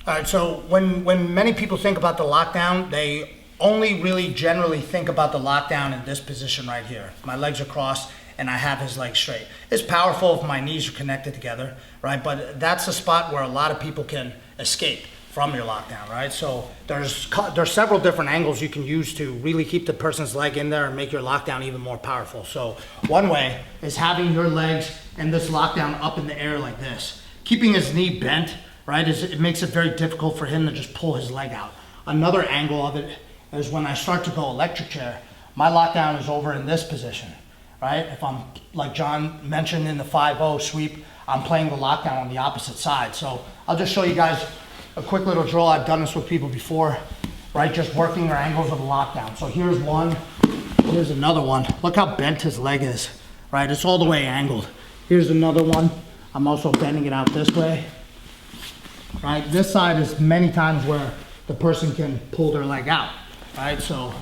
All right, so when many people think about the lockdown, they only really generally think about the lockdown in this position right here. My legs are crossed and I have his legs straight. It's powerful if my knees are connected together, right? But that's a spot where a lot of people can escape from your lockdown, right? So there's several different angles you can use to really keep the person's leg in there and make your lockdown even more powerful. So one way is having your legs in this lockdown up in the air like this. Keeping his knee bent, right, it makes it very difficult for him to just pull his leg out. Another angle of it is when I start to go electric chair, my lockdown is over in this position, right? If I'm, like John mentioned in the 5-0 sweep, I'm playing the lockdown on the opposite side. So I'll just show you guys a quick little drill. I've done this with people before, right? Just working your angles of the lockdown. So here's one, here's another one. Look how bent his leg is, right? It's all the way angled. Here's another one. I'm also bending it out this way, right? This side is many times where the person can pull their leg out, right? So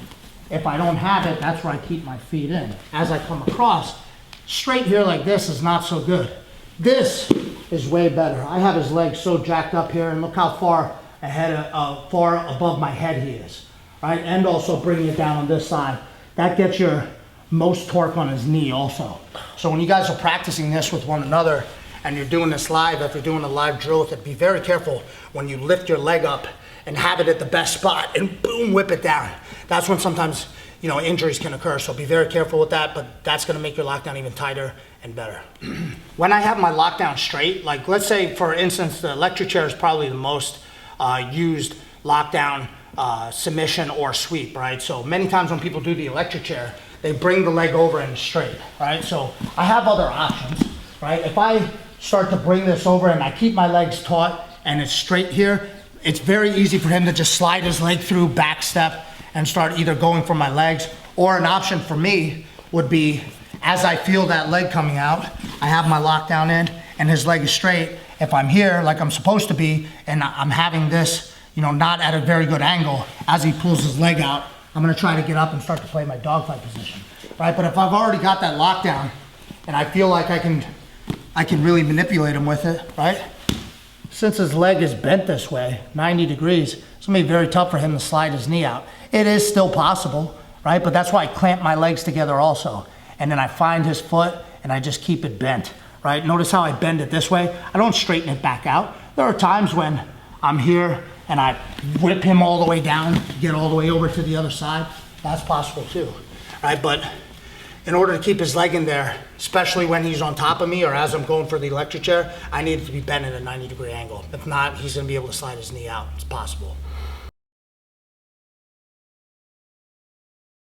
if I don't have it, that's where I keep my feet in. As I come across, straight here like this is not so good. This is way better. I have his legs so jacked up here, and look how far above my head he is, right? And also bringing it down on this side. That gets your most torque on his knee also. So when you guys are practicing this with one another and you're doing this live, if you're doing a live drill, be very careful when you lift your leg up and have it at the best spot and boom, whip it down. That's when sometimes, you know, injuries can occur. So be very careful with that, but that's gonna make your lockdown even tighter and better. When I have my lockdown straight, like let's say for instance, the electric chair is probably the most used lockdown submission or sweep, right? So many times when people do the electric chair, they bring the leg over and straight, right? So I have other options, right? If I start to bring this over and I keep my legs taut and it's straight here, it's very easy for him to just slide his leg through, back step, and start either going for my legs, or an option for me would be, as I feel that leg coming out, I have my lockdown in and his leg is straight. If I'm here like I'm supposed to be and I'm having this, you know, not at a very good angle, as he pulls his leg out, I'm gonna try to get up and start to play my dogfight position, right? But if I've already got that lockdown and I feel like I can really manipulate him with it, right? Since his leg is bent this way, 90 degrees, it's gonna be very tough for him to slide his knee out. It is still possible, right? But that's why I clamp my legs together also. And then I find his foot and I just keep it bent, right? Notice how I bend it this way. I don't straighten it back out. There are times when I'm here and I whip him all the way down, get all the way over to the other side. That's possible too, right? But in order to keep his leg in there, especially when he's on top of me or as I'm going for the electric chair, I need it to be bent at a 90-degree angle. If not, he's gonna be able to slide his knee out. It's possible.